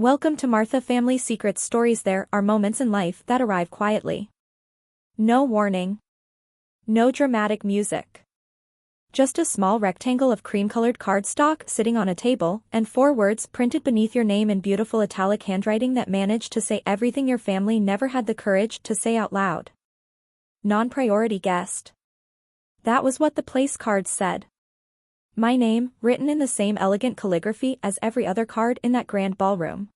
Welcome to Martha Family Secrets Stories. There are moments in life that arrive quietly. No warning. No dramatic music. Just a small rectangle of cream-colored cardstock sitting on a table, and 4 words printed beneath your name in beautiful italic handwriting that manage to say everything your family never had the courage to say out loud. Non-priority guest. That was what the place cards said. My name, written in the same elegant calligraphy as every other card in that grand ballroom.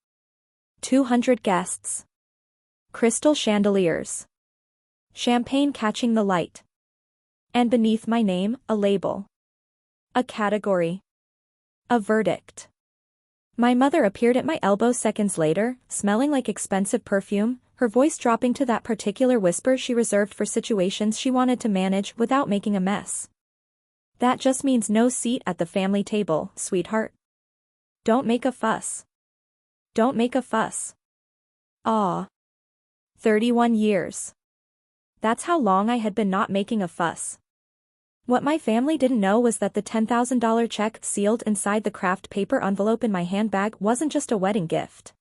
200 guests. Crystal chandeliers. Champagne catching the light. And beneath my name, a label. A category. A verdict. My mother appeared at my elbow seconds later, smelling like expensive perfume, her voice dropping to that particular whisper she reserved for situations she wanted to manage without making a mess. That just means no seat at the family table, sweetheart. Don't make a fuss. Don't make a fuss. Ah. 31 years. That's how long I had been not making a fuss. What my family didn't know was that the $10,000 check sealed inside the craft paper envelope in my handbag wasn't just a wedding gift.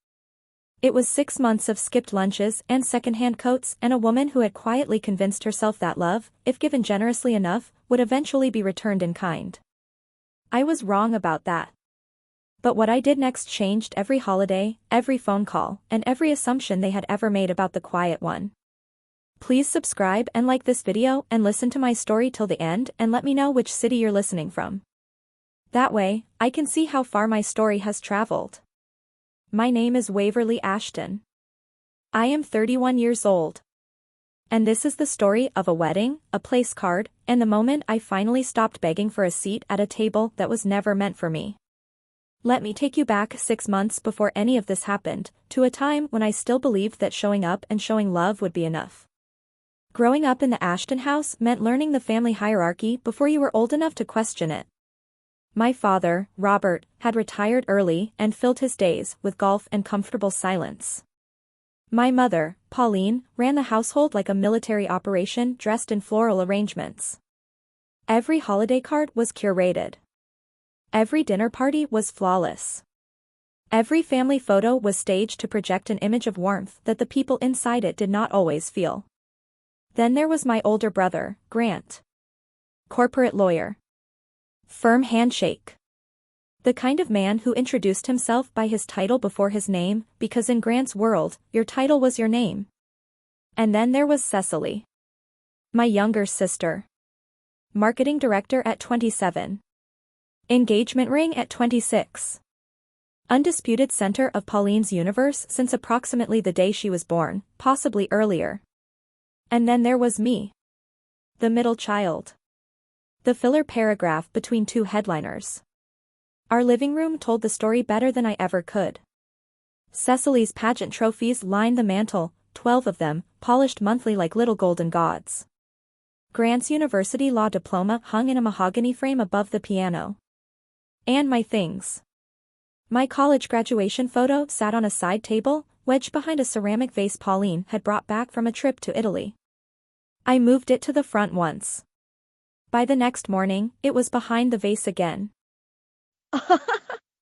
It was 6 months of skipped lunches and secondhand coats and a woman who had quietly convinced herself that love, if given generously enough, would eventually be returned in kind. I was wrong about that. But what I did next changed every holiday, every phone call, and every assumption they had ever made about the quiet one. Please subscribe and like this video and listen to my story till the end and let me know which city you're listening from. That way, I can see how far my story has traveled. My name is Waverly Ashton. I am 31 years old. And this is the story of a wedding, a place card, and the moment I finally stopped begging for a seat at a table that was never meant for me. Let me take you back 6 months before any of this happened, to a time when I still believed that showing up and showing love would be enough. Growing up in the Ashton house meant learning the family hierarchy before you were old enough to question it. My father, Robert, had retired early and filled his days with golf and comfortable silence. My mother, Pauline, ran the household like a military operation dressed in floral arrangements. Every holiday card was curated. Every dinner party was flawless. Every family photo was staged to project an image of warmth that the people inside it did not always feel. Then there was my older brother, Grant. Corporate lawyer. Firm handshake. The kind of man who introduced himself by his title before his name, because in Grant's world, your title was your name. And then there was Cecily. My younger sister. Marketing director at 27. Engagement ring at 26. Undisputed center of Pauline's universe since approximately the day she was born, possibly earlier. And then there was me. The middle child. The filler paragraph between 2 headliners. Our living room told the story better than I ever could. Cecily's pageant trophies lined the mantel, 12 of them, polished monthly like little golden gods. Grant's university law diploma hung in a mahogany frame above the piano. And my things. My college graduation photo sat on a side table, wedged behind a ceramic vase Pauline had brought back from a trip to Italy. I moved it to the front once. By the next morning, it was behind the vase again.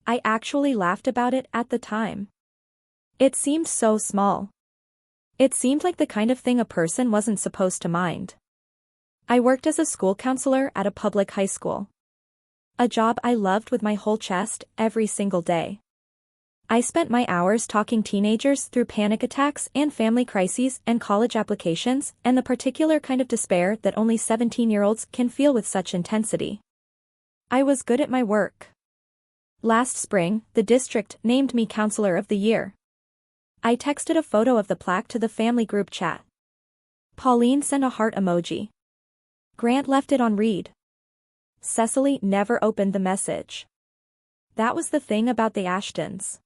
I actually laughed about it at the time. It seemed so small. It seemed like the kind of thing a person wasn't supposed to mind. I worked as a school counselor at a public high school. A job I loved with my whole chest every single day. I spent my hours talking teenagers through panic attacks and family crises and college applications and the particular kind of despair that only 17-year-olds can feel with such intensity. I was good at my work. Last spring, the district named me Counselor of the Year. I texted a photo of the plaque to the family group chat. Pauline sent a heart emoji. Grant left it on read. Cecily never opened the message. That was the thing about the Ashtons.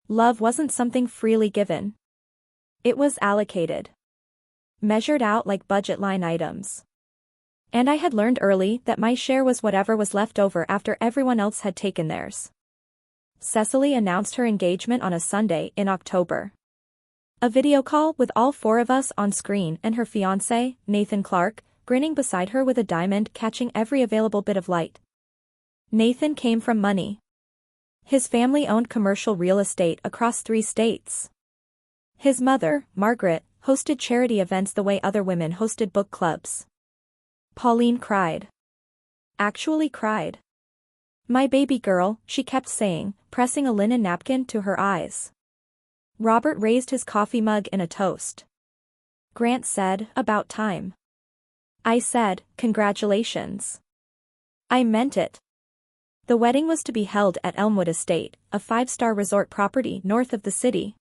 Love wasn't something freely given. It was allocated. Measured out like budget line items. And I had learned early that my share was whatever was left over after everyone else had taken theirs. Cecily announced her engagement on a Sunday in October. A video call with all 4 of us on screen and her fiancé, Nathan Clark, grinning beside her with a diamond catching every available bit of light. Nathan came from money. His family owned commercial real estate across 3 states. His mother, Margaret, hosted charity events the way other women hosted book clubs. Pauline cried. Actually cried. My baby girl, she kept saying, pressing a linen napkin to her eyes. Robert raised his coffee mug in a toast. Grant said, about time. I said, congratulations. I meant it. The wedding was to be held at Elmwood Estate, a 5-star resort property north of the city.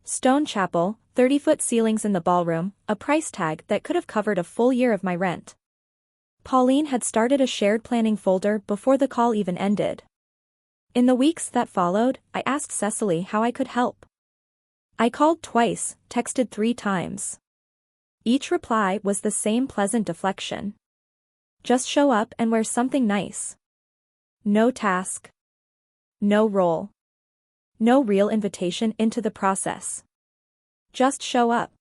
Stone chapel, 30-foot ceilings in the ballroom, a price tag that could have covered a full year of my rent. Pauline had started a shared planning folder before the call even ended. In the weeks that followed, I asked Cecily how I could help. I called twice, texted 3 times. Each reply was the same pleasant deflection. Just show up and wear something nice. No task. No role. No real invitation into the process. Just show up.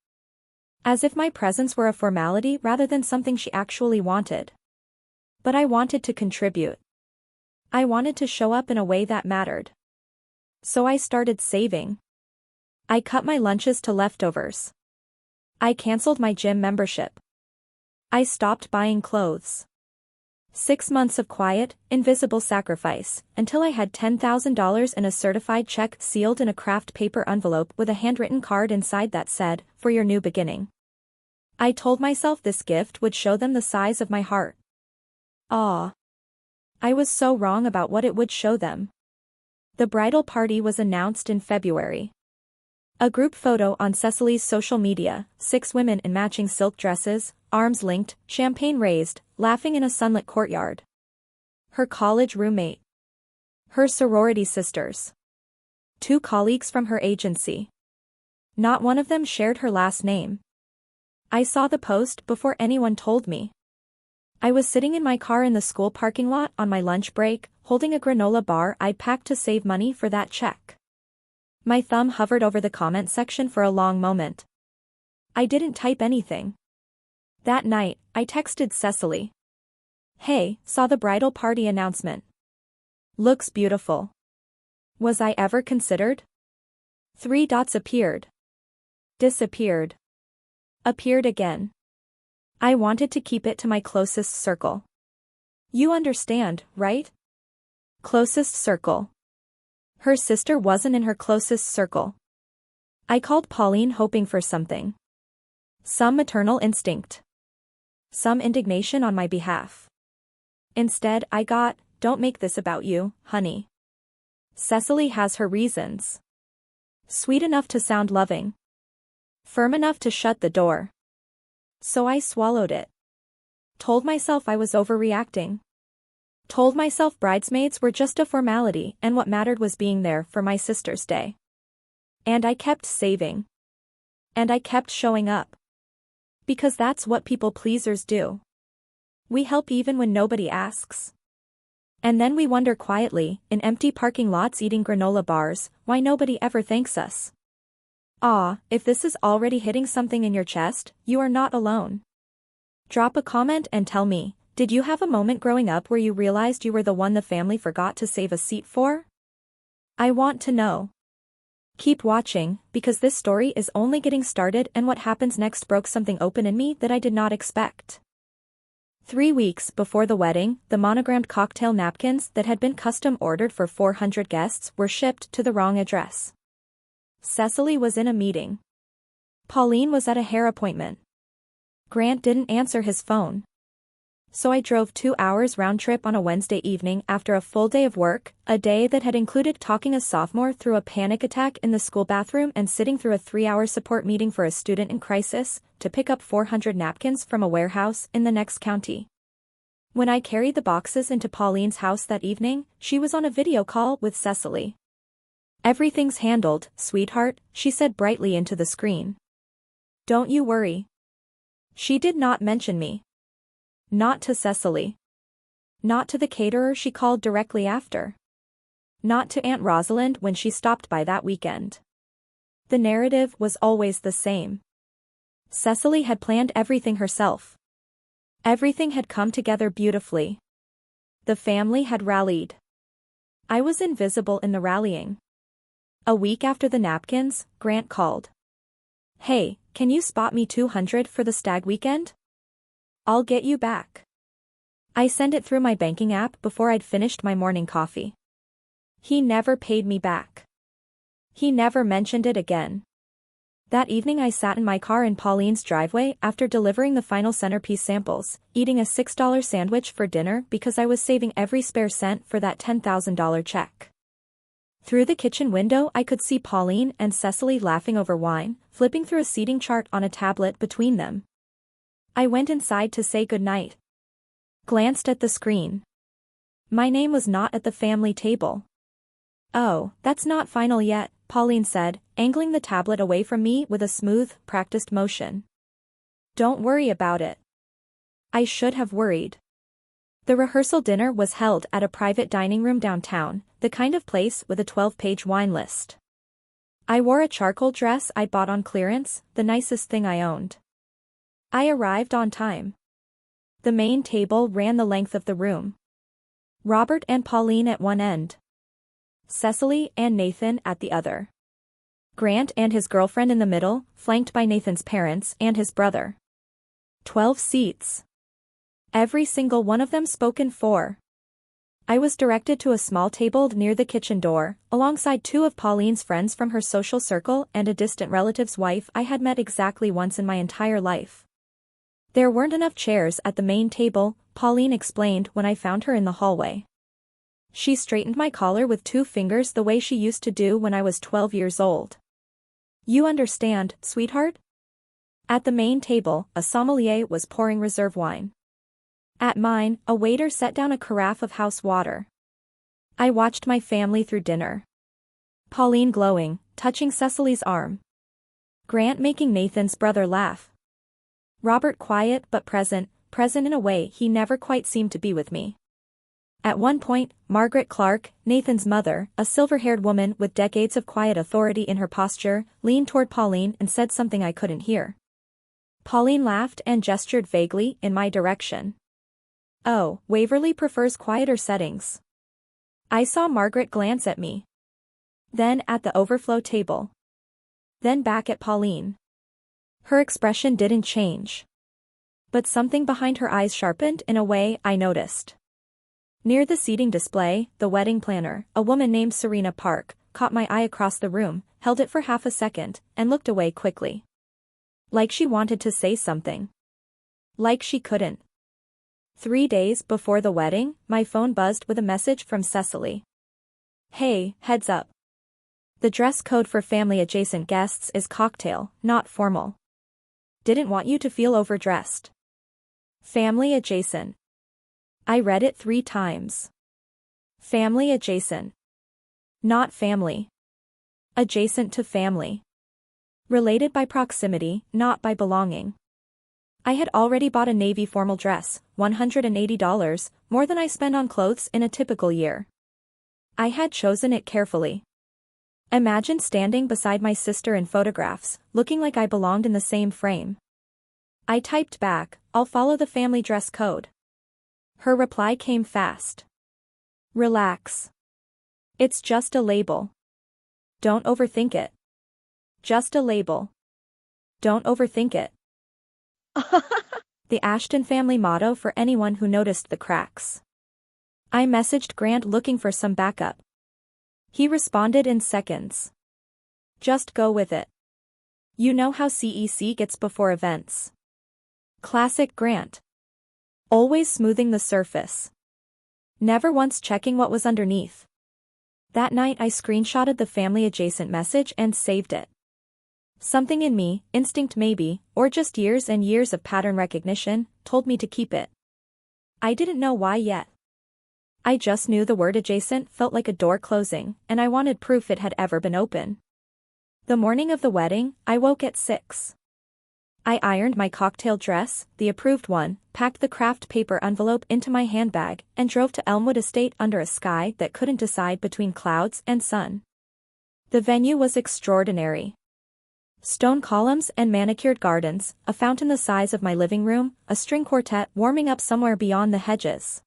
As if my presence were a formality rather than something she actually wanted. But I wanted to contribute. I wanted to show up in a way that mattered. So I started saving. I cut my lunches to leftovers. I canceled my gym membership. I stopped buying clothes. 6 months of quiet, invisible sacrifice, until I had $10,000 in a certified check sealed in a craft paper envelope with a handwritten card inside that said, for your new beginning. I told myself this gift would show them the size of my heart. Ah. I was so wrong about what it would show them. The bridal party was announced in February. A group photo on Cecily's social media, 6 women in matching silk dresses, arms linked, champagne raised, laughing in a sunlit courtyard. Her college roommate. Her sorority sisters. 2 colleagues from her agency. Not one of them shared her last name. I saw the post before anyone told me. I was sitting in my car in the school parking lot on my lunch break, holding a granola bar I'd packed to save money for that check. My thumb hovered over the comment section for a long moment. I didn't type anything. That night, I texted Cecily. Hey, saw the bridal party announcement. Looks beautiful. Was I ever considered? 3 dots appeared. Disappeared. Appeared again. I wanted to keep it to my closest circle. You understand, right? Closest circle. Her sister wasn't in her closest circle. I called Pauline hoping for something. Some maternal instinct. Some indignation on my behalf. Instead, I got, don't make this about you, honey. Cecily has her reasons. Sweet enough to sound loving. Firm enough to shut the door. So I swallowed it. Told myself I was overreacting. Told myself bridesmaids were just a formality and what mattered was being there for my sister's day. And I kept saving. And I kept showing up. Because that's what people pleasers do. We help even when nobody asks. And then we wonder quietly, in empty parking lots eating granola bars, why nobody ever thanks us. Ah, if this is already hitting something in your chest, you are not alone. Drop a comment and tell me, did you have a moment growing up where you realized you were the one the family forgot to save a seat for? I want to know. Keep watching, because this story is only getting started and what happens next broke something open in me that I did not expect. 3 weeks before the wedding, the monogrammed cocktail napkins that had been custom ordered for 400 guests were shipped to the wrong address. Cecily was in a meeting. Pauline was at a hair appointment. Grant didn't answer his phone. So I drove 2 hours round trip on a Wednesday evening after a full day of work, a day that had included talking a sophomore through a panic attack in the school bathroom and sitting through a 3-hour support meeting for a student in crisis, to pick up 400 napkins from a warehouse in the next county. When I carried the boxes into Pauline's house that evening, she was on a video call with Cecily. Everything's handled, sweetheart, she said brightly into the screen. Don't you worry. She did not mention me. Not to Cecily. Not to the caterer she called directly after. Not to Aunt Rosalind when she stopped by that weekend. The narrative was always the same. Cecily had planned everything herself. Everything had come together beautifully. The family had rallied. I was invisible in the rallying. A week after the Napkins, Grant called. "Hey, can you spot me 200 for the stag weekend? I'll get you back." I sent it through my banking app before I'd finished my morning coffee. He never paid me back. He never mentioned it again. That evening I sat in my car in Pauline's driveway after delivering the final centerpiece samples, eating a $6 sandwich for dinner because I was saving every spare cent for that $10,000 check. Through the kitchen window I could see Pauline and Cecily laughing over wine, flipping through a seating chart on a tablet between them. I went inside to say goodnight. Glanced at the screen. My name was not at the family table. "Oh, that's not final yet," Pauline said, angling the tablet away from me with a smooth, practiced motion. "Don't worry about it." I should have worried. The rehearsal dinner was held at a private dining room downtown, the kind of place with a 12-page wine list. I wore a charcoal dress I'd bought on clearance, the nicest thing I owned. I arrived on time. The main table ran the length of the room. Robert and Pauline at one end. Cecily and Nathan at the other. Grant and his girlfriend in the middle, flanked by Nathan's parents and his brother. 12 seats. Every single one of them spoken for. I was directed to a small table near the kitchen door, alongside two of Pauline's friends from her social circle and a distant relative's wife I had met exactly once in my entire life. There weren't enough chairs at the main table, Pauline explained when I found her in the hallway. She straightened my collar with 2 fingers the way she used to do when I was 12 years old. "You understand, sweetheart?" At the main table, a sommelier was pouring reserve wine. At mine, a waiter set down a carafe of house water. I watched my family through dinner. Pauline glowing, touching Cecily's arm. Grant making Nathan's brother laugh. Robert quiet but present in a way he never quite seemed to be with me. At one point, Margaret Clark, Nathan's mother, a silver-haired woman with decades of quiet authority in her posture, leaned toward Pauline and said something I couldn't hear. Pauline laughed and gestured vaguely in my direction. "Oh, Waverly prefers quieter settings." I saw Margaret glance at me. Then at the overflow table. Then back at Pauline. Her expression didn't change. But something behind her eyes sharpened in a way I noticed. Near the seating display, the wedding planner, a woman named Serena Park, caught my eye across the room, held it for half a second, and looked away quickly. Like she wanted to say something. Like she couldn't. 3 days before the wedding, my phone buzzed with a message from Cecily. "Hey, heads up. The dress code for family-adjacent guests is cocktail, not formal. Didn't want you to feel overdressed. Family adjacent." I read it 3 times. Family adjacent. Not family. Adjacent to family. Related by proximity, not by belonging. I had already bought a navy formal dress, $180, more than I spend on clothes in a typical year. I had chosen it carefully. Imagine standing beside my sister in photographs, looking like I belonged in the same frame. I typed back, "I'll follow the family dress code." Her reply came fast. "Relax. It's just a label. Don't overthink it. Just a label. Don't overthink it." The Ashton family motto for anyone who noticed the cracks. I messaged Grant looking for some backup. He responded in seconds. "Just go with it. You know how CEC gets before events." Classic Grant. Always smoothing the surface. Never once checking what was underneath. That night I screenshotted the family-adjacent message and saved it. Something in me, instinct maybe, or just years and years of pattern recognition, told me to keep it. I didn't know why yet. I just knew the word adjacent felt like a door closing, and I wanted proof it had ever been open. The morning of the wedding, I woke at 6. I ironed my cocktail dress, the approved one, packed the craft paper envelope into my handbag, and drove to Elmwood Estate under a sky that couldn't decide between clouds and sun. The venue was extraordinary. Stone columns and manicured gardens, a fountain the size of my living room, a string quartet warming up somewhere beyond the hedges.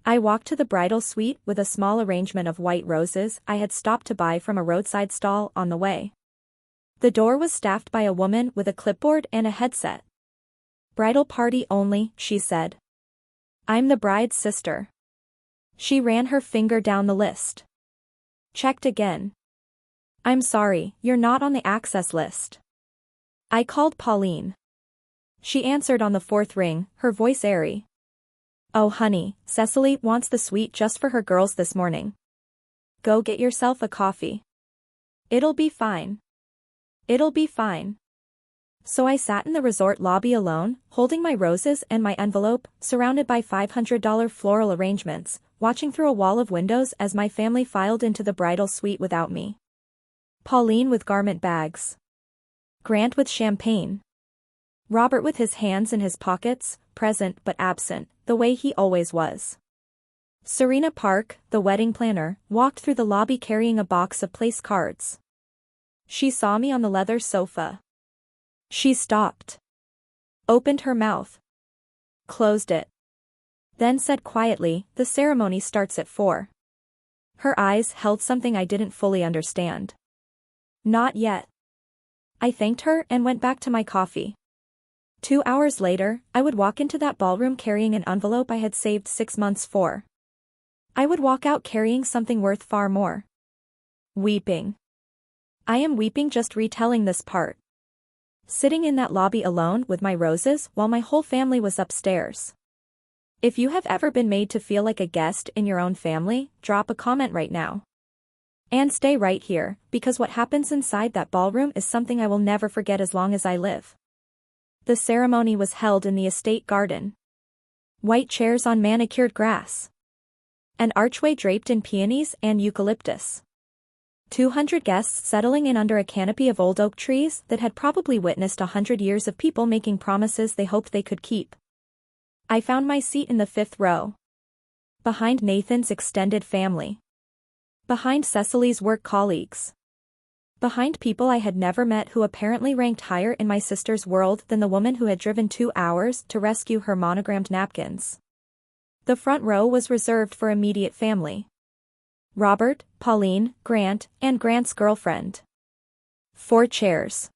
I walked to the bridal suite with a small arrangement of white roses I had stopped to buy from a roadside stall on the way. The door was staffed by a woman with a clipboard and a headset. "Bridal party only," she said. "I'm the bride's sister." She ran her finger down the list. Checked again. "I'm sorry, you're not on the access list." I called Pauline. She answered on the fourth ring, her voice airy. "Oh honey, Cecily wants the suite just for her girls this morning. Go get yourself a coffee. It'll be fine. It'll be fine." So I sat in the resort lobby alone, holding my roses and my envelope, surrounded by $500 floral arrangements, watching through a wall of windows as my family filed into the bridal suite without me. Pauline with garment bags. Grant with champagne. Robert with his hands in his pockets, present but absent, the way he always was. Serena Park, the wedding planner, walked through the lobby carrying a box of place cards. She saw me on the leather sofa. She stopped. Opened her mouth. Closed it. Then said quietly, "The ceremony starts at 4. Her eyes held something I didn't fully understand. "Not yet." I thanked her and went back to my coffee. 2 hours later, I would walk into that ballroom carrying an envelope I had saved 6 months for. I would walk out carrying something worth far more. Weeping. I am weeping just retelling this part. Sitting in that lobby alone with my roses while my whole family was upstairs. If you have ever been made to feel like a guest in your own family, drop a comment right now. And stay right here, because what happens inside that ballroom is something I will never forget as long as I live. The ceremony was held in the estate garden. White chairs on manicured grass. An archway draped in peonies and eucalyptus. 200 guests settling in under a canopy of old oak trees that had probably witnessed 100 years of people making promises they hoped they could keep. I found my seat in the 5th row. Behind Nathan's extended family. Behind Cecily's work colleagues. Behind people I had never met who apparently ranked higher in my sister's world than the woman who had driven 2 hours to rescue her monogrammed napkins. The front row was reserved for immediate family. Robert, Pauline, Grant, and Grant's girlfriend. 4 chairs.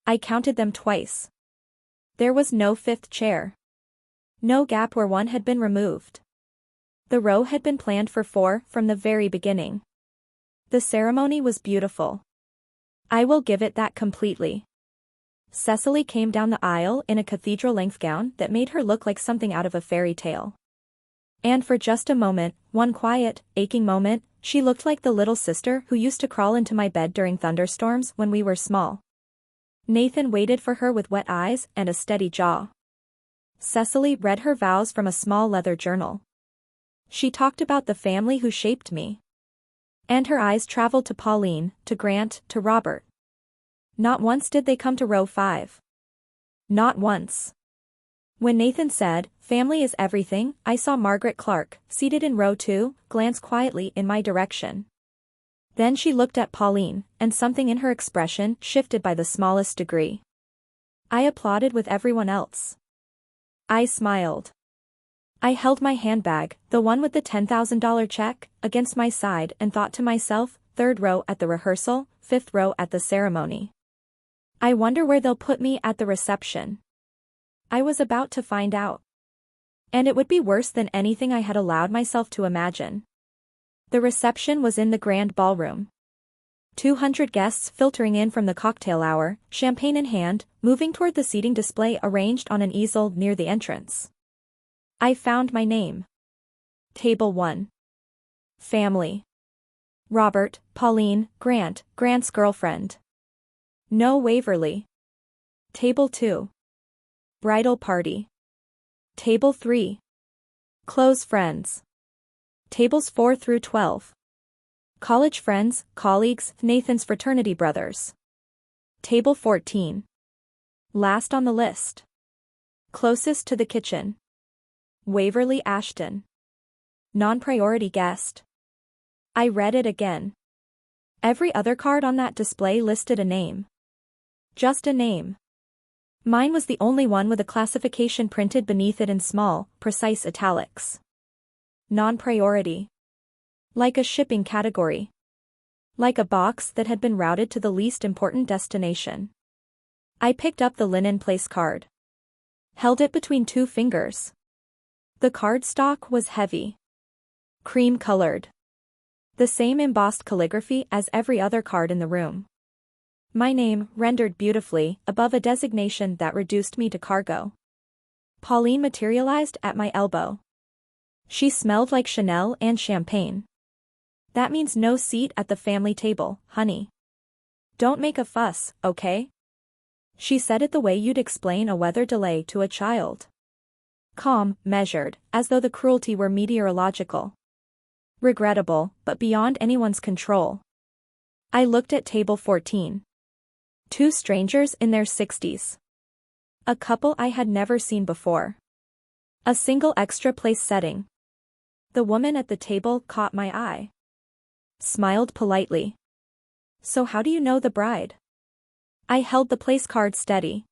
I counted them twice. There was no 5th chair. No gap where one had been removed. The row had been planned for 4 from the very beginning. The ceremony was beautiful. I will give it that completely. Cecily came down the aisle in a cathedral-length gown that made her look like something out of a fairy tale. And for just a moment, one quiet, aching moment, she looked like the little sister who used to crawl into my bed during thunderstorms when we were small. Nathan waited for her with wet eyes and a steady jaw. Cecily read her vows from a small leather journal. She talked about the family who shaped me. And her eyes traveled to Pauline, to Grant, to Robert. Not once did they come to row 5. Not once. When Nathan said, "Family is everything," I saw Margaret Clark, seated in row 2, glance quietly in my direction. Then she looked at Pauline, and something in her expression shifted by the smallest degree. I applauded with everyone else. I smiled. I held my handbag, the one with the $10,000 check, against my side and thought to myself, 3rd row at the rehearsal, 5th row at the ceremony. I wonder where they'll put me at the reception. I was about to find out. And it would be worse than anything I had allowed myself to imagine. The reception was in the grand ballroom. 200 guests filtering in from the cocktail hour, champagne in hand, moving toward the seating display arranged on an easel near the entrance. I found my name. Table 1. Family. Robert, Pauline, Grant, Grant's girlfriend. No Waverly. Table 2. Bridal party. Table 3. Close friends. Tables 4 through 12. College friends, colleagues, Nathan's fraternity brothers. Table 14. Last on the list. Closest to the kitchen. Waverly Ashton. Non-priority guest. I read it again. Every other card on that display listed a name. Just a name. Mine was the only one with a classification printed beneath it in small, precise italics. Non-priority. Like a shipping category. Like a box that had been routed to the least important destination. I picked up the linen place card. Held it between two fingers. The cardstock was heavy. Cream-colored. The same embossed calligraphy as every other card in the room. My name, rendered beautifully, above a designation that reduced me to cargo. Pauline materialized at my elbow. She smelled like Chanel and champagne. That means no seat at the family table, honey. Don't make a fuss, okay? She said it the way you'd explain a weather delay to a child. Calm, measured, as though the cruelty were meteorological. Regrettable, but beyond anyone's control. I looked at table 14. Two strangers in their 60s. A couple I had never seen before. A single extra place setting. The woman at the table caught my eye. Smiled politely. So how do you know the bride? I held the place card steady.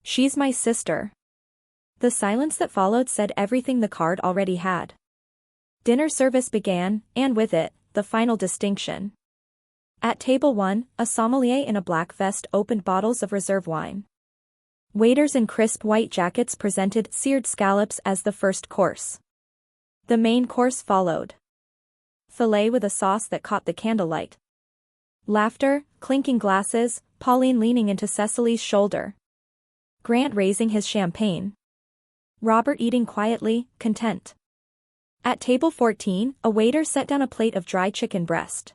She's my sister. The silence that followed said everything the card already had. Dinner service began, and with it, the final distinction. At table 1, a sommelier in a black vest opened bottles of reserve wine. Waiters in crisp white jackets presented seared scallops as the first course. The main course followed. Filet with a sauce that caught the candlelight. Laughter, clinking glasses, Pauline leaning into Cecily's shoulder. Grant raising his champagne. Robert eating quietly, content. At table 14, a waiter set down a plate of dry chicken breast.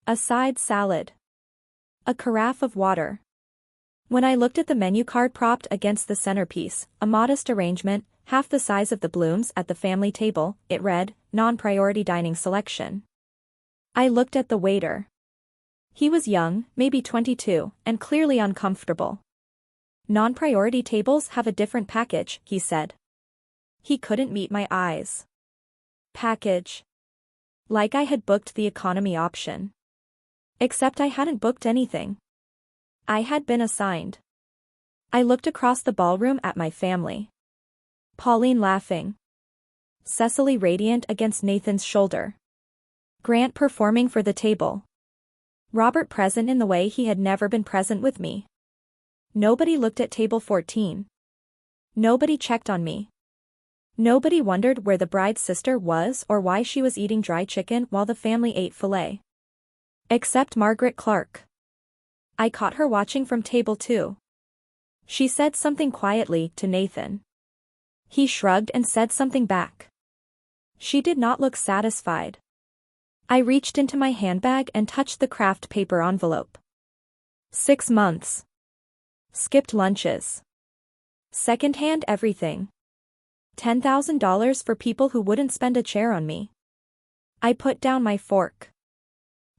A side salad. A carafe of water. When I looked at the menu card propped against the centerpiece, a modest arrangement, half the size of the blooms at the family table, it read, non-priority dining selection. I looked at the waiter. He was young, maybe 22, and clearly uncomfortable. Non-priority tables have a different package, he said. He couldn't meet my eyes. Package. Like I had booked the economy option. Except I hadn't booked anything. I had been assigned. I looked across the ballroom at my family. Pauline laughing. Cecily radiant against Nathan's shoulder. Grant performing for the table. Robert present in the way he had never been present with me. Nobody looked at table 14. Nobody checked on me. Nobody wondered where the bride's sister was or why she was eating dry chicken while the family ate filet. Except Margaret Clark. I caught her watching from table 2. She said something quietly to Nathan. He shrugged and said something back. She did not look satisfied. I reached into my handbag and touched the craft paper envelope. 6 months. Skipped lunches. Second-hand everything. $10,000 for people who wouldn't spend a chair on me. I put down my fork.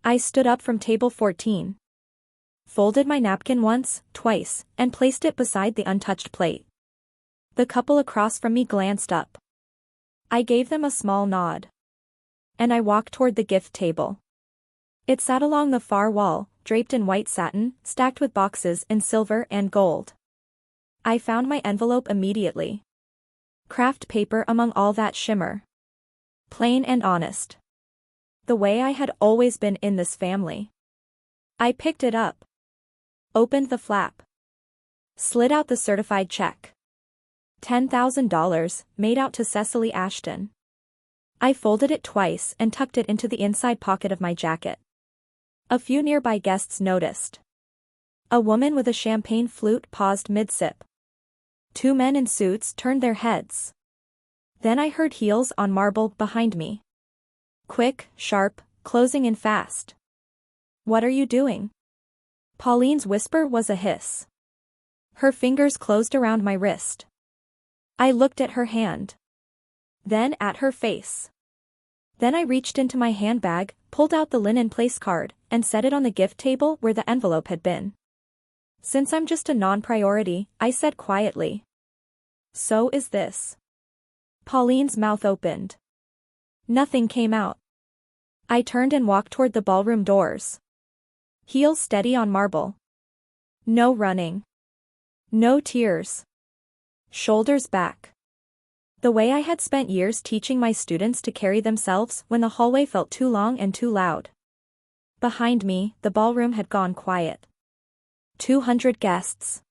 I stood up from table 14. Folded my napkin once, twice, and placed it beside the untouched plate. The couple across from me glanced up. I gave them a small nod. And I walked toward the gift table. It sat along the far wall, draped in white satin, stacked with boxes in silver and gold. I found my envelope immediately. Craft paper among all that shimmer. Plain and honest. The way I had always been in this family. I picked it up. Opened the flap. Slid out the certified check. $10,000, made out to Waverly Ashton. I folded it twice and tucked it into the inside pocket of my jacket. A few nearby guests noticed. A woman with a champagne flute paused mid-sip. 2 men in suits turned their heads. Then I heard heels on marble behind me. Quick, sharp, closing in fast. What are you doing? Pauline's whisper was a hiss. Her fingers closed around my wrist. I looked at her hand. Then at her face. Then I reached into my handbag, pulled out the linen place card, and set it on the gift table where the envelope had been. Since I'm just a non-priority, I said quietly. So is this. Pauline's mouth opened. Nothing came out. I turned and walked toward the ballroom doors. Heels steady on marble. No running. No tears. Shoulders back. The way I had spent years teaching my students to carry themselves when the hallway felt too long and too loud. Behind me, the ballroom had gone quiet. 200 guests.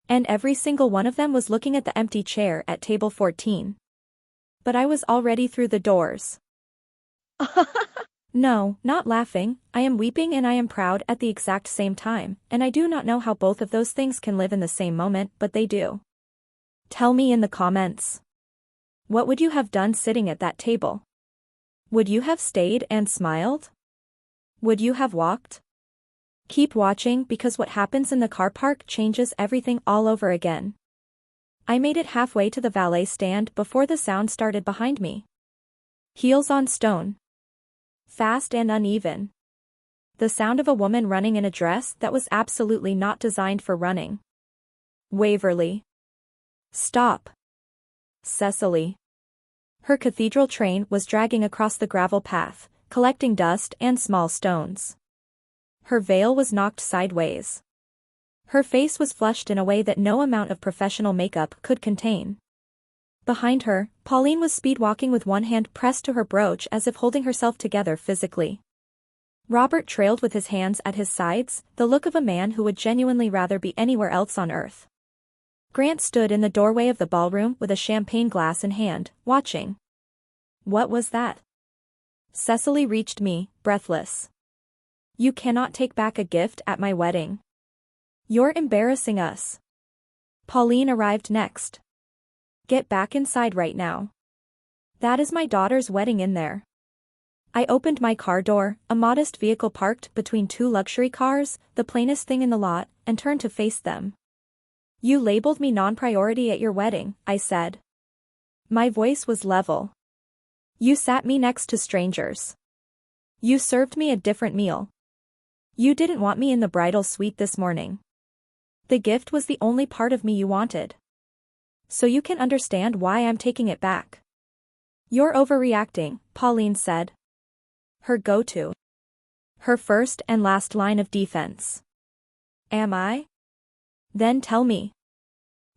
And every single one of them was looking at the empty chair at table 14. But I was already through the doors. No, not laughing, I am weeping and I am proud at the exact same time, and I do not know how both of those things can live in the same moment, but they do. Tell me in the comments. What would you have done sitting at that table? Would you have stayed and smiled? Would you have walked? Keep watching because what happens in the car park changes everything all over again. I made it halfway to the valet stand before the sound started behind me. Heels on stone. Fast and uneven. The sound of a woman running in a dress that was absolutely not designed for running. Waverly. Stop. Cecily. Her cathedral train was dragging across the gravel path, collecting dust and small stones. Her veil was knocked sideways. Her face was flushed in a way that no amount of professional makeup could contain. Behind her, Pauline was speed-walking with one hand pressed to her brooch as if holding herself together physically. Robert trailed with his hands at his sides, the look of a man who would genuinely rather be anywhere else on earth. Grant stood in the doorway of the ballroom with a champagne glass in hand, watching. What was that? Cecily reached me, breathless. You cannot take back a gift at my wedding. You're embarrassing us. Pauline arrived next. Get back inside right now. That is my daughter's wedding in there. I opened my car door, a modest vehicle parked between two luxury cars, the plainest thing in the lot, and turned to face them. You labeled me non-priority at your wedding, I said. My voice was level. You sat me next to strangers. You served me a different meal. You didn't want me in the bridal suite this morning. The gift was the only part of me you wanted. So you can understand why I'm taking it back. You're overreacting, Pauline said. Her go-to. Her first and last line of defense. Am I? Then tell me.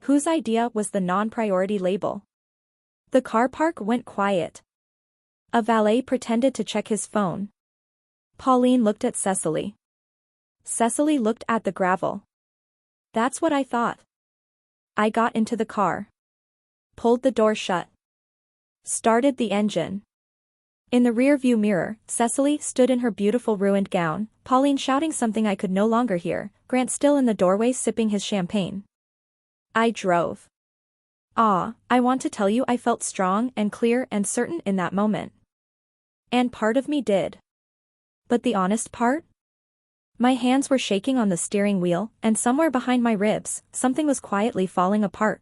Whose idea was the non-priority label? The car park went quiet. A valet pretended to check his phone. Pauline looked at Cecily. Cecily looked at the gravel. That's what I thought. I got into the car. Pulled the door shut. Started the engine. In the rear-view mirror, Cecily stood in her beautiful ruined gown, Pauline shouting something I could no longer hear, Grant still in the doorway sipping his champagne. I drove. I want to tell you I felt strong and clear and certain in that moment. And part of me did. But the honest part? My hands were shaking on the steering wheel, and somewhere behind my ribs, something was quietly falling apart.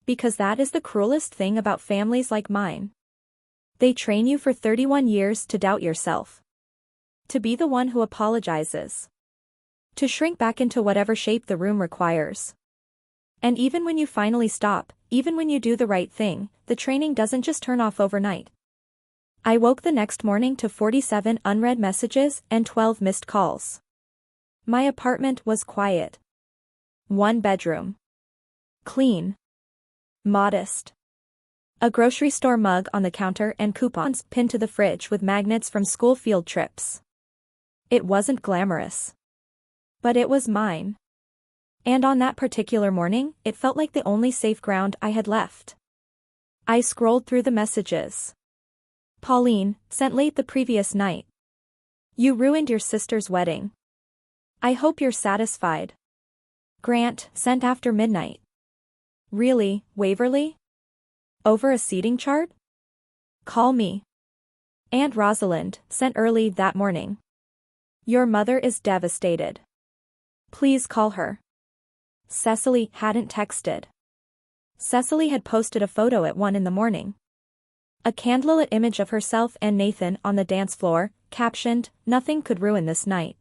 Because that is the cruelest thing about families like mine. They train you for 31 years to doubt yourself. To be the one who apologizes. To shrink back into whatever shape the room requires. And even when you finally stop, even when you do the right thing, the training doesn't just turn off overnight. I woke the next morning to 47 unread messages and 12 missed calls. My apartment was quiet. 1 bedroom. Clean. Modest. A grocery store mug on the counter and coupons pinned to the fridge with magnets from school field trips. It wasn't glamorous. But it was mine. And on that particular morning, it felt like the only safe ground I had left. I scrolled through the messages. Pauline, sent late the previous night. You ruined your sister's wedding. I hope you're satisfied. Grant, sent after midnight. Really, Waverly? Over a seating chart? Call me. Aunt Rosalind, sent early that morning. Your mother is devastated. Please call her. Cecily hadn't texted. Cecily had posted a photo at 1 in the morning. A candlelit image of herself and Nathan on the dance floor, captioned, "Nothing could ruin this night."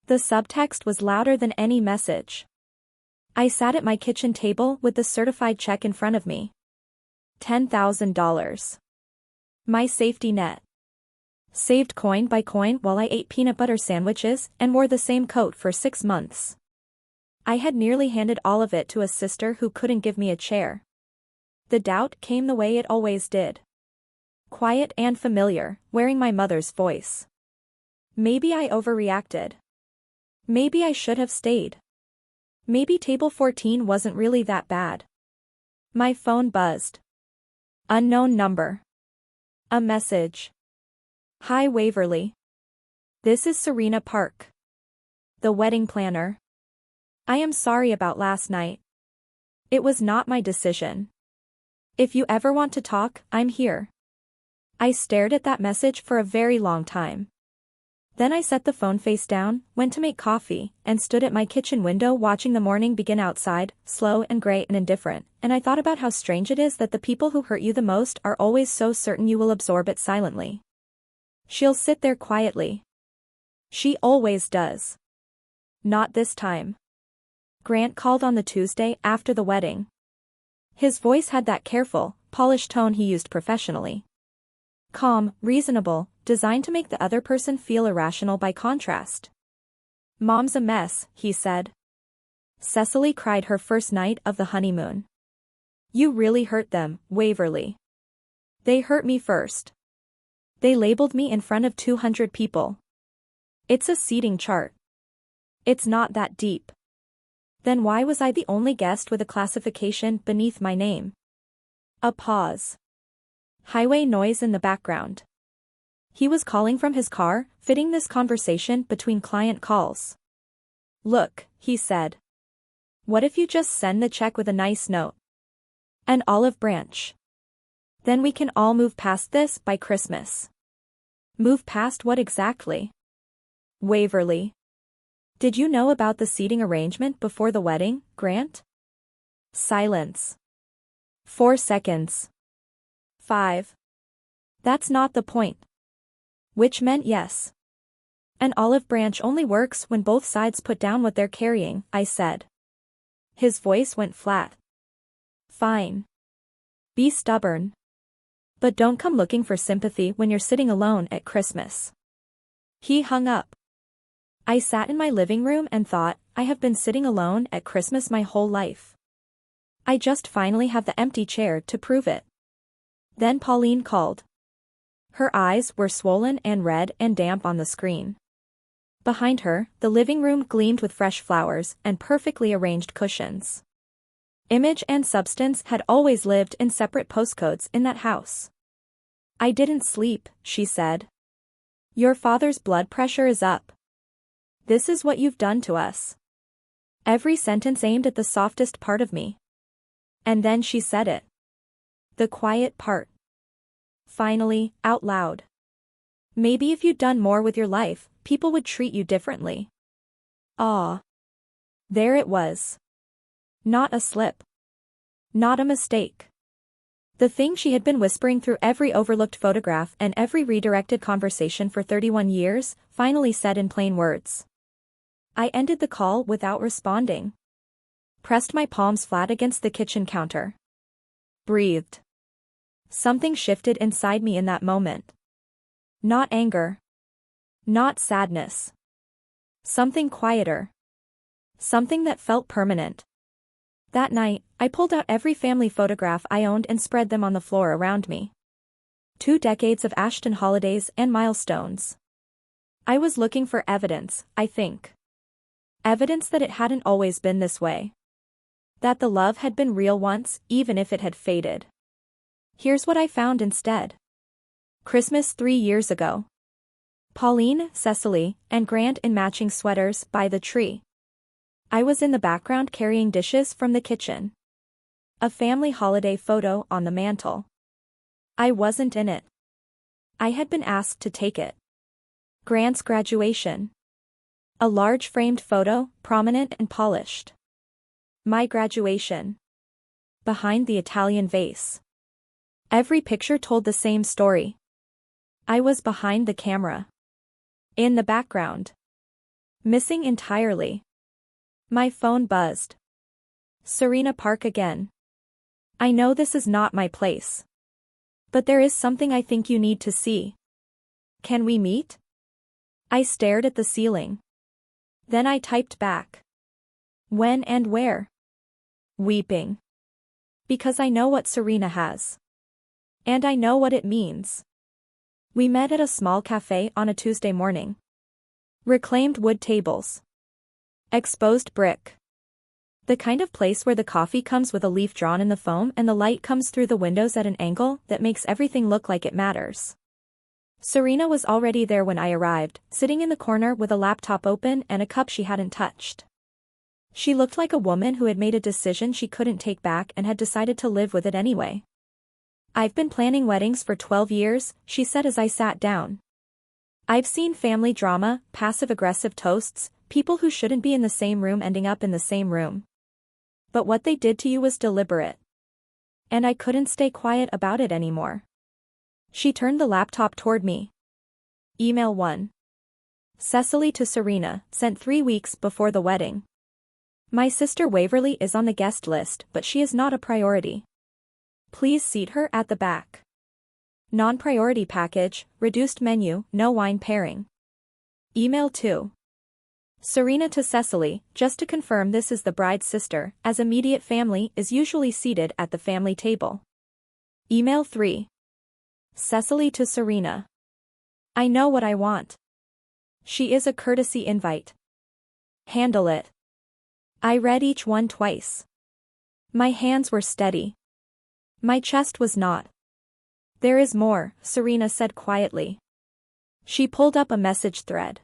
The subtext was louder than any message. I sat at my kitchen table with the certified check in front of me. $10,000. My safety net. Saved coin by coin while I ate peanut butter sandwiches and wore the same coat for 6 months. I had nearly handed all of it to a sister who couldn't give me a chair. The doubt came the way it always did. Quiet and familiar, wearing my mother's voice. Maybe I overreacted. Maybe I should have stayed. Maybe table 14 wasn't really that bad. My phone buzzed. Unknown number. A message. Hi Waverly. This is Serena Park, the wedding planner. I am sorry about last night. It was not my decision. If you ever want to talk, I'm here. I stared at that message for a very long time. Then I set the phone face down, went to make coffee, and stood at my kitchen window watching the morning begin outside, slow and gray and indifferent, and I thought about how strange it is that the people who hurt you the most are always so certain you will absorb it silently. She'll sit there quietly. She always does. Not this time. Grant called on the Tuesday after the wedding. His voice had that careful, polished tone he used professionally. Calm, reasonable, designed to make the other person feel irrational by contrast. Mom's a mess, he said. Cecily cried her first night of the honeymoon. You really hurt them, Waverly. They hurt me first. They labeled me in front of 200 people. It's a seating chart. It's not that deep. Then why was I the only guest with a classification beneath my name? A pause. Highway noise in the background. He was calling from his car, fitting this conversation between client calls. Look, he said. What if you just send the check with a nice note? An olive branch. Then we can all move past this by Christmas. Move past what exactly? Waverly. Did you know about the seating arrangement before the wedding, Grant? Silence. 4 seconds. 5. That's not the point. Which meant yes. An olive branch only works when both sides put down what they're carrying, I said. His voice went flat. Fine. Be stubborn. But don't come looking for sympathy when you're sitting alone at Christmas. He hung up. I sat in my living room and thought, I have been sitting alone at Christmas my whole life. I just finally have the empty chair to prove it. Then Pauline called. Her eyes were swollen and red and damp on the screen. Behind her, the living room gleamed with fresh flowers and perfectly arranged cushions. Image and substance had always lived in separate postcodes in that house. I didn't sleep, she said. Your father's blood pressure is up. This is what you've done to us. Every sentence aimed at the softest part of me. And then she said it. The quiet part. Finally, out loud. Maybe if you'd done more with your life, people would treat you differently. Ah. There it was. Not a slip. Not a mistake. The thing she had been whispering through every overlooked photograph and every redirected conversation for 31 years, finally said in plain words. I ended the call without responding. Pressed my palms flat against the kitchen counter. Breathed. Something shifted inside me in that moment. Not anger. Not sadness. Something quieter. Something that felt permanent. That night, I pulled out every family photograph I owned and spread them on the floor around me. 2 decades of Ashton holidays and milestones. I was looking for evidence, I think. Evidence that it hadn't always been this way. That the love had been real once, even if it had faded. Here's what I found instead. Christmas 3 years ago. Pauline, Cecily, and Grant in matching sweaters by the tree. I was in the background carrying dishes from the kitchen. A family holiday photo on the mantel. I wasn't in it. I had been asked to take it. Grant's graduation. A large framed photo, prominent and polished. My graduation. Behind the Italian vase. Every picture told the same story. I was behind the camera. In the background. Missing entirely. My phone buzzed. Serena Park again. I know this is not my place. But there is something I think you need to see. Can we meet? I stared at the ceiling. Then I typed back. When and where? Weeping. Because I know what Serena has. And I know what it means. We met at a small cafe on a Tuesday morning. Reclaimed wood tables. Exposed brick. The kind of place where the coffee comes with a leaf drawn in the foam and the light comes through the windows at an angle that makes everything look like it matters. Serena was already there when I arrived, sitting in the corner with a laptop open and a cup she hadn't touched. She looked like a woman who had made a decision she couldn't take back and had decided to live with it anyway. "I've been planning weddings for 12 years, she said as I sat down. I've seen family drama, passive-aggressive toasts, people who shouldn't be in the same room ending up in the same room. But what they did to you was deliberate. And I couldn't stay quiet about it anymore." She turned the laptop toward me. Email 1. Cecily to Serena, sent 3 weeks before the wedding. My sister Waverly is on the guest list, but she is not a priority. Please seat her at the back. Non-priority package, reduced menu, no wine pairing. Email 2. Serena to Cecily, just to confirm this is the bride's sister, as immediate family is usually seated at the family table. Email 3. Cecily to Serena. I know what I want. She is a courtesy invite. Handle it. I read each one twice. My hands were steady. My chest was not. There is more, Serena said quietly. She pulled up a message thread.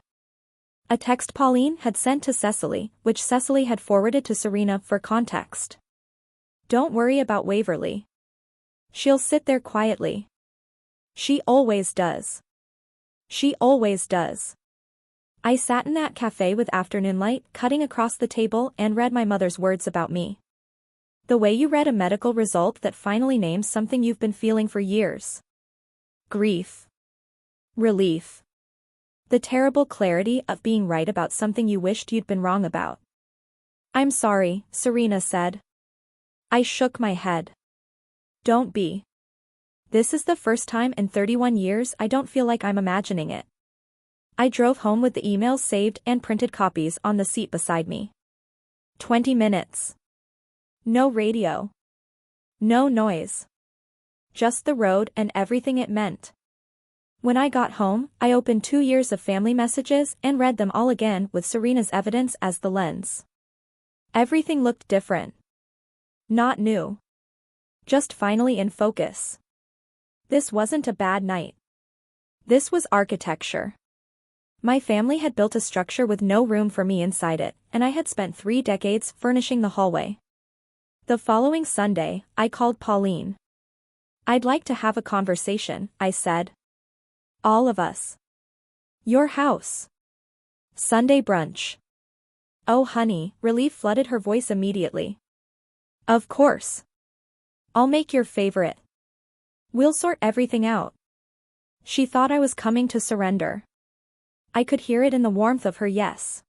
A text Pauline had sent to Cecily, which Cecily had forwarded to Serena for context. Don't worry about Waverly. She'll sit there quietly. She always does. She always does. I sat in that cafe with afternoon light cutting across the table and read my mother's words about me. The way you read a medical result that finally names something you've been feeling for years. Grief. Relief. The terrible clarity of being right about something you wished you'd been wrong about. I'm sorry, Serena said. I shook my head. Don't be. This is the first time in 31 years I don't feel like I'm imagining it. I drove home with the emails saved and printed copies on the seat beside me. 20 minutes. No radio. No noise. Just the road and everything it meant. When I got home, I opened 2 years of family messages and read them all again with Serena's evidence as the lens. Everything looked different. Not new. Just finally in focus. This wasn't a bad night. This was architecture. My family had built a structure with no room for me inside it, and I had spent 3 decades furnishing the hallway. The following Sunday, I called Pauline. I'd like to have a conversation, I said. All of us. Your house. Sunday brunch. Oh honey, relief flooded her voice immediately. Of course. I'll make your favorite. We'll sort everything out. She thought I was coming to surrender. I could hear it in the warmth of her yes.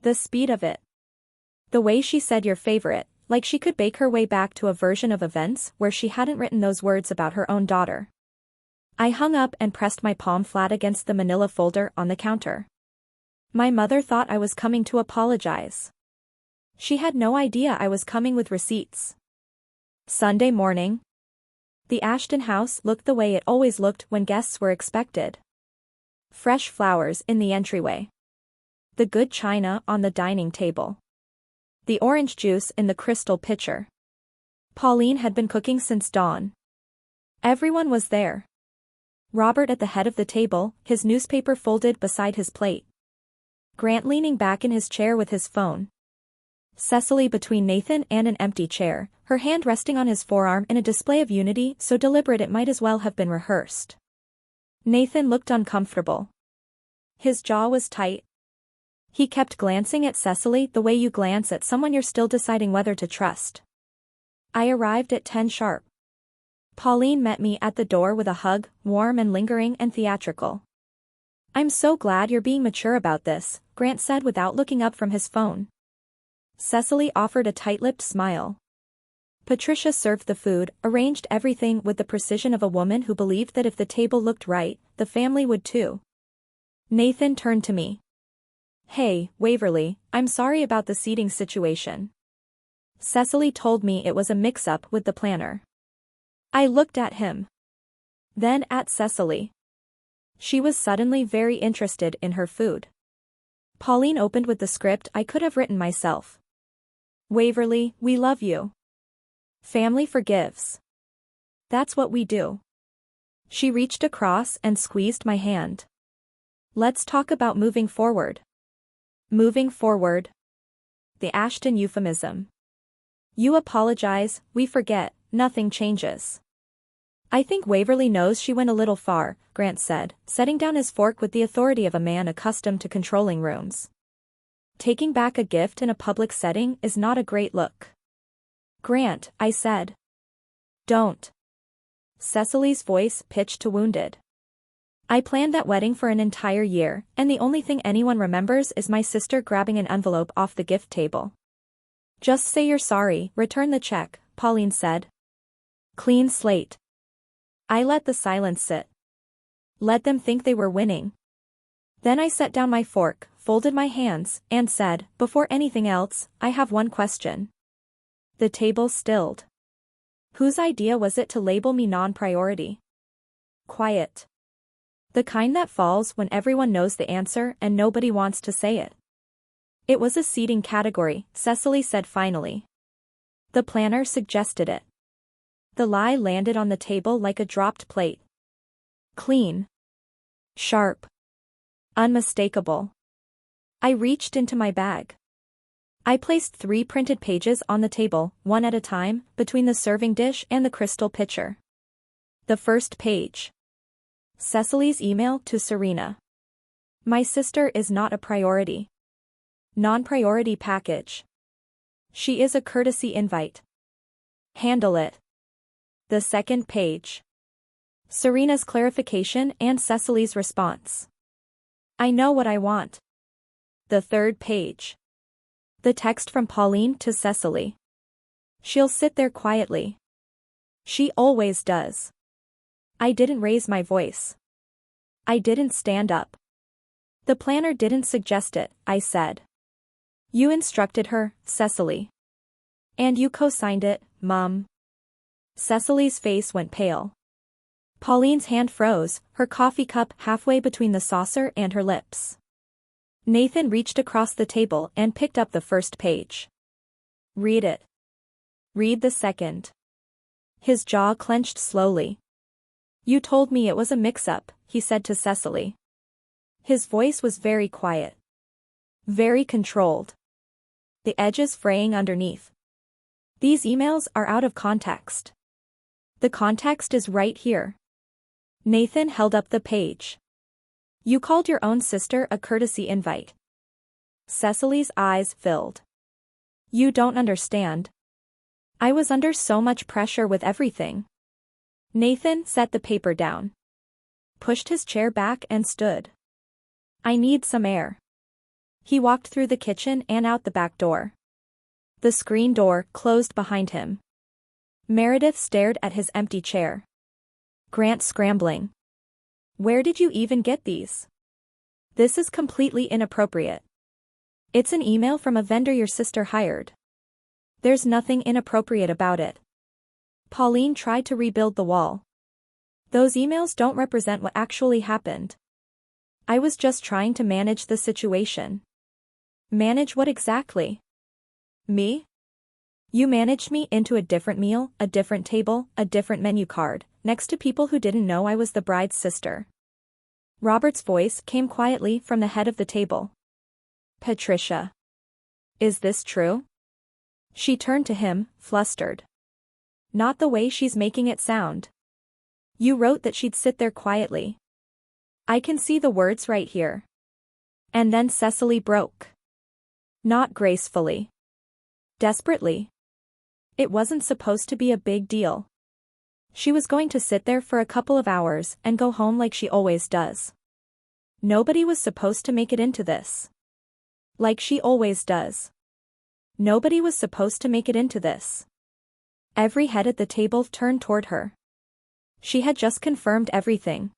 The speed of it. The way she said your favorite, like she could bake her way back to a version of events where she hadn't written those words about her own daughter. I hung up and pressed my palm flat against the manila folder on the counter. My mother thought I was coming to apologize. She had no idea I was coming with receipts. Sunday morning. The Ashton house looked the way it always looked when guests were expected. Fresh flowers in the entryway. The good china on the dining table. The orange juice in the crystal pitcher. Pauline had been cooking since dawn. Everyone was there. Robert at the head of the table, his newspaper folded beside his plate. Grant leaning back in his chair with his phone. Cecily between Nathan and an empty chair, her hand resting on his forearm in a display of unity so deliberate it might as well have been rehearsed. Nathan looked uncomfortable. His jaw was tight. He kept glancing at Cecily the way you glance at someone you're still deciding whether to trust. I arrived at 10 sharp. Pauline met me at the door with a hug, warm and lingering and theatrical. I'm so glad you're being mature about this, Grant said without looking up from his phone. Cecily offered a tight-lipped smile. Patricia served the food, arranged everything with the precision of a woman who believed that if the table looked right, the family would too. Nathan turned to me. Hey, Waverly, I'm sorry about the seating situation. Cecily told me it was a mix-up with the planner. I looked at him. Then at Cecily. She was suddenly very interested in her food. Pauline opened with the script I could have written myself. Waverly, we love you. Family forgives. That's what we do. She reached across and squeezed my hand. Let's talk about moving forward. Moving forward. The Ashton euphemism. You apologize, we forget, nothing changes. I think Waverly knows she went a little far, Grant said, setting down his fork with the authority of a man accustomed to controlling rooms. Taking back a gift in a public setting is not a great look. Grant, I said. Don't. Cecily's voice pitched to wounded. I planned that wedding for an entire year, and the only thing anyone remembers is my sister grabbing an envelope off the gift table. Just say you're sorry, return the check, Pauline said. Clean slate. I let the silence sit. Let them think they were winning. Then I set down my fork, folded my hands, and said, before anything else, I have one question. The table stilled. Whose idea was it to label me non-priority? Quiet. The kind that falls when everyone knows the answer and nobody wants to say it. It was a seating category, Cecily said finally. The planner suggested it. The lie landed on the table like a dropped plate. Clean. Sharp. Unmistakable. I reached into my bag. I placed 3 printed pages on the table, one at a time, between the serving dish and the crystal pitcher. The first page. Cecily's email to Serena. My sister is not a priority. Non-priority package. She is a courtesy invite. Handle it. The second page. Serena's clarification and Cecily's response. I know what I want. The third page. The text from Pauline to Cecily. She'll sit there quietly. She always does. I didn't raise my voice. I didn't stand up. The planner didn't suggest it, I said. You instructed her, Cecily. And you co-signed it, Mum. Cecily's face went pale. Pauline's hand froze, her coffee cup halfway between the saucer and her lips. Nathan reached across the table and picked up the first page. Read it. Read the second. His jaw clenched slowly. You told me it was a mix-up, he said to Cecily. His voice was very quiet. Very controlled. The edges fraying underneath. These emails are out of context. The context is right here. Nathan held up the page. You called your own sister a courtesy invite. Cecily's eyes filled. You don't understand. I was under so much pressure with everything. Nathan set the paper down. Pushed his chair back and stood. I need some air. He walked through the kitchen and out the back door. The screen door closed behind him. Meredith stared at his empty chair. Grant scrambling. Where did you even get these? This is completely inappropriate. It's an email from a vendor your sister hired. There's nothing inappropriate about it. Pauline tried to rebuild the wall. Those emails don't represent what actually happened. I was just trying to manage the situation. Manage what exactly? Me? You managed me into a different meal, a different table, a different menu card, next to people who didn't know I was the bride's sister. Robert's voice came quietly from the head of the table. Patricia. Is this true? She turned to him, flustered. Not the way she's making it sound. You wrote that she'd sit there quietly. I can see the words right here. And then Cecily broke. Not gracefully. Desperately. It wasn't supposed to be a big deal. She was going to sit there for a couple of hours and go home like she always does. Nobody was supposed to make it into this. Like she always does. Nobody was supposed to make it into this. Every head at the table turned toward her. She had just confirmed everything.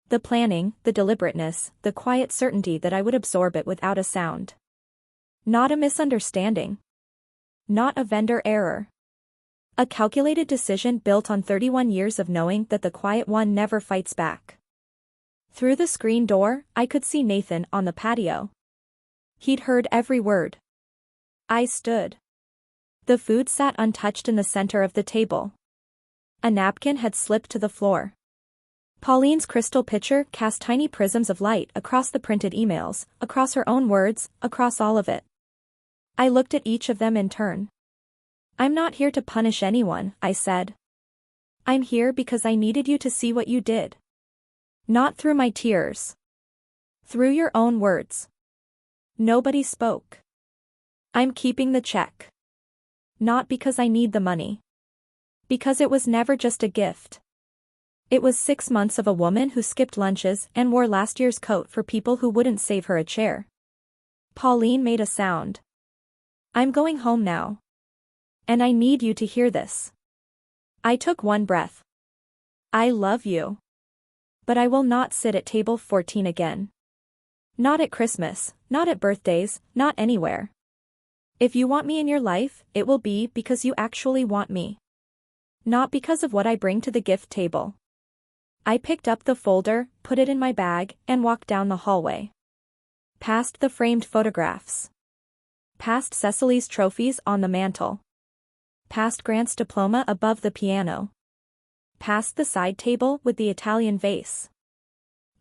The planning, the deliberateness, the quiet certainty that I would absorb it without a sound. Not a misunderstanding. Not a vendor error. A calculated decision built on 31 years of knowing that the quiet one never fights back. Through the screen door, I could see Nathan on the patio. He'd heard every word. I stood. The food sat untouched in the center of the table. A napkin had slipped to the floor. Pauline's crystal pitcher cast tiny prisms of light across the printed emails, across her own words, across all of it. I looked at each of them in turn. I'm not here to punish anyone, I said. I'm here because I needed you to see what you did. Not through my tears. Through your own words. Nobody spoke. I'm keeping the check. Not because I need the money. Because it was never just a gift. It was 6 months of a woman who skipped lunches and wore last year's coat for people who wouldn't save her a chair. Pauline made a sound. I'm going home now. And I need you to hear this. I took one breath. I love you. But I will not sit at table 14 again. Not at Christmas, not at birthdays, not anywhere. If you want me in your life, it will be because you actually want me. Not because of what I bring to the gift table. I picked up the folder, put it in my bag, and walked down the hallway. Past the framed photographs. Past Cecily's trophies on the mantel. Past Grant's diploma above the piano. Past the side table with the Italian vase.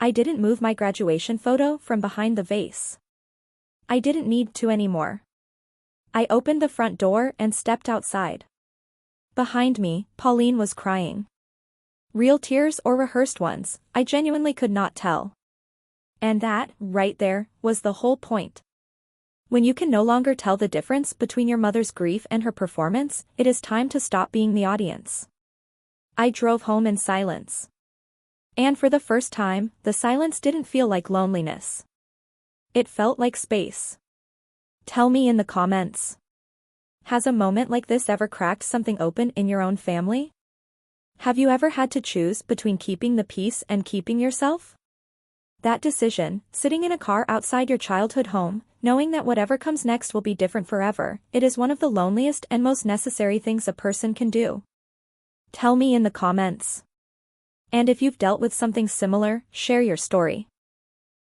I didn't move my graduation photo from behind the vase. I didn't need to anymore. I opened the front door and stepped outside. Behind me, Pauline was crying. Real tears or rehearsed ones, I genuinely could not tell. And that, right there, was the whole point. When you can no longer tell the difference between your mother's grief and her performance, it is time to stop being the audience. I drove home in silence. And for the first time, the silence didn't feel like loneliness. It felt like space. Tell me in the comments. Has a moment like this ever cracked something open in your own family? Have you ever had to choose between keeping the peace and keeping yourself? That decision, sitting in a car outside your childhood home, knowing that whatever comes next will be different forever, it is one of the loneliest and most necessary things a person can do. Tell me in the comments. And if you've dealt with something similar, share your story.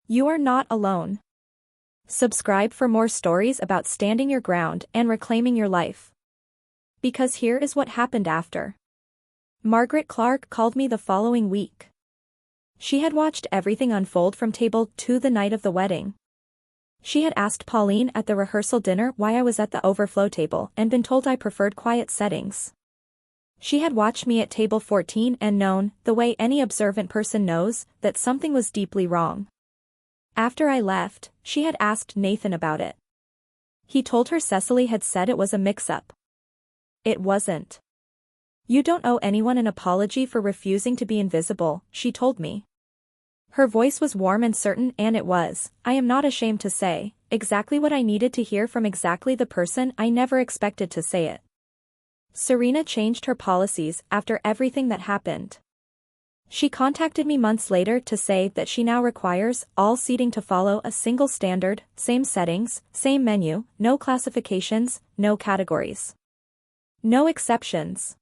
You are not alone. Subscribe for more stories about standing your ground and reclaiming your life. Because here is what happened after. Margaret Clark called me the following week. She had watched everything unfold from table 2 the night of the wedding. She had asked Pauline at the rehearsal dinner why I was at the overflow table and been told I preferred quiet settings. She had watched me at table 14 and known, the way any observant person knows, that something was deeply wrong. After I left, she had asked Nathan about it. He told her Cecily had said it was a mix-up. It wasn't. You don't owe anyone an apology for refusing to be invisible, she told me. Her voice was warm and certain, and it was, I am not ashamed to say, exactly what I needed to hear from exactly the person I never expected to say it. Serena changed her policies after everything that happened. She contacted me months later to say that she now requires all seating to follow a single standard, same settings, same menu, no classifications, no categories. No exceptions.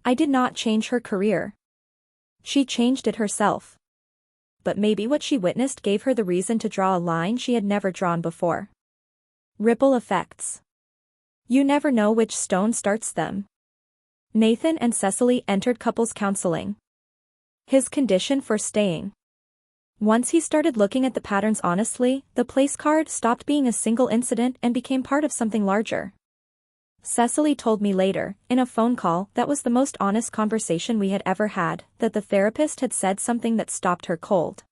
I did not change her career. She changed it herself. But maybe what she witnessed gave her the reason to draw a line she had never drawn before. Ripple effects. You never know which stone starts them. Nathan and Cecily entered couples counseling. His condition for staying. Once he started looking at the patterns honestly, the place card stopped being a single incident and became part of something larger. Cecily told me later, in a phone call that was the most honest conversation we had ever had, that the therapist had said something that stopped her cold.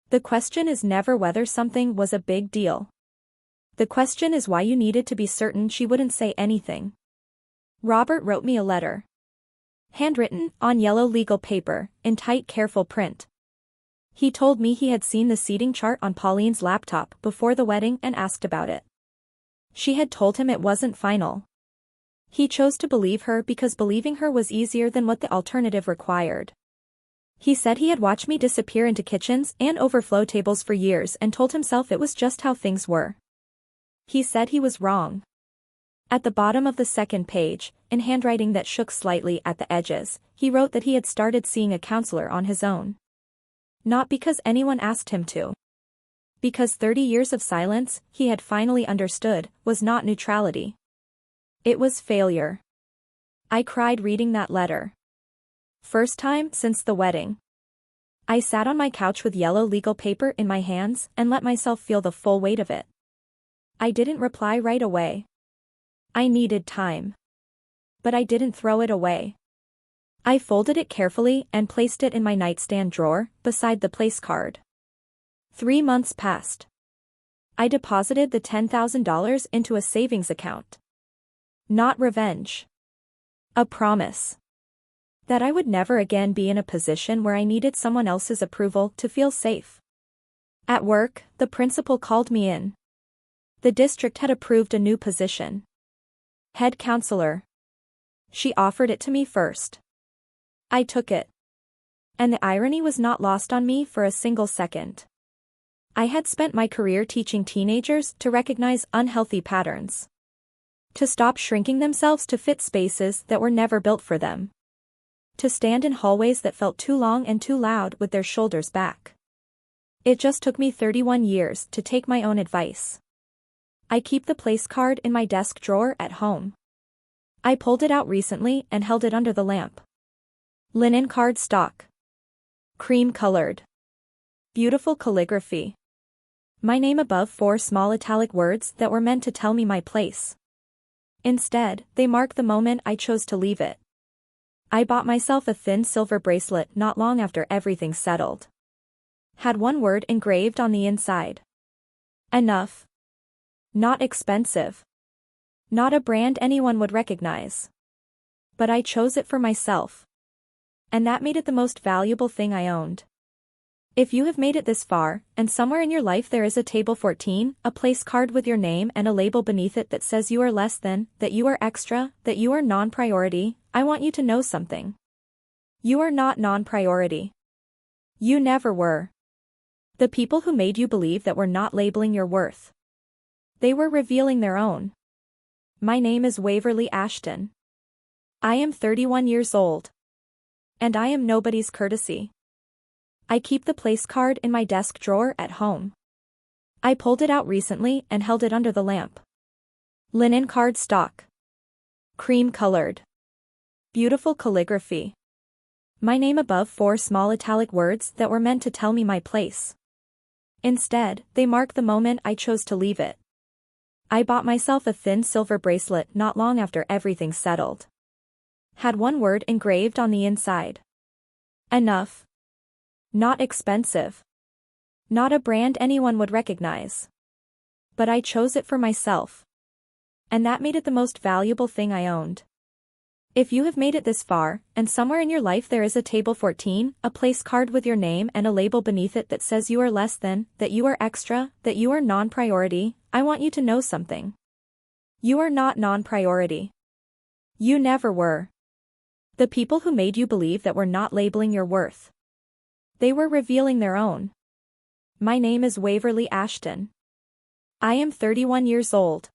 The question is never whether something was a big deal. The question is why you needed to be certain she wouldn't say anything. Robert wrote me a letter. Handwritten, on yellow legal paper, in tight careful print. He told me he had seen the seating chart on Pauline's laptop before the wedding and asked about it. She had told him it wasn't final. He chose to believe her because believing her was easier than what the alternative required. He said he had watched me disappear into kitchens and overflow tables for years and told himself it was just how things were. He said he was wrong. At the bottom of the second page, in handwriting that shook slightly at the edges, he wrote that he had started seeing a counselor on his own. Not because anyone asked him to. Because 30 years of silence, he had finally understood, was not neutrality. It was failure. I cried reading that letter. First time since the wedding. I sat on my couch with yellow legal paper in my hands and let myself feel the full weight of it. I didn't reply right away. I needed time. But I didn't throw it away. I folded it carefully and placed it in my nightstand drawer, beside the place card. 3 months passed. I deposited the $10,000 into a savings account. Not revenge. A promise. That I would never again be in a position where I needed someone else's approval to feel safe. At work, the principal called me in. The district had approved a new position. Head counselor. She offered it to me first. I took it. And the irony was not lost on me for a single second. I had spent my career teaching teenagers to recognize unhealthy patterns. To stop shrinking themselves to fit spaces that were never built for them. To stand in hallways that felt too long and too loud with their shoulders back. It just took me 31 years to take my own advice. I keep the place card in my desk drawer at home. I pulled it out recently and held it under the lamp. Linen card stock. Cream colored. Beautiful calligraphy. My name above 4 small italic words that were meant to tell me my place. Instead, they mark the moment I chose to leave it. I bought myself a thin silver bracelet not long after everything settled. Had one word engraved on the inside. Enough. Not expensive. Not a brand anyone would recognize. But I chose it for myself. And that made it the most valuable thing I owned. If you have made it this far, and somewhere in your life there is a table 14, a place card with your name and a label beneath it that says you are less than, that you are extra, that you are non-priority, I want you to know something. You are not non-priority. You never were. The people who made you believe that were not labeling your worth. They were revealing their own. My name is Waverly Ashton. I am 31 years old. And I am nobody's courtesy. I keep the place card in my desk drawer at home. I pulled it out recently and held it under the lamp. Linen card stock. Cream colored. Beautiful calligraphy. My name above 4 small italic words that were meant to tell me my place. Instead, they mark the moment I chose to leave it. I bought myself a thin silver bracelet not long after everything settled. Had one word engraved on the inside. Enough. Not expensive. Not a brand anyone would recognize. But I chose it for myself. And that made it the most valuable thing I owned. If you have made it this far, and somewhere in your life there is a table 14, a place card with your name and a label beneath it that says you are less than, that you are extra, that you are non-priority, I want you to know something. You are not non-priority. You never were. The people who made you believe that were not labeling your worth. They were revealing their own. My name is Waverly Ashton. I am 31 years old.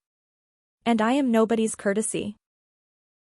And I am nobody's courtesy.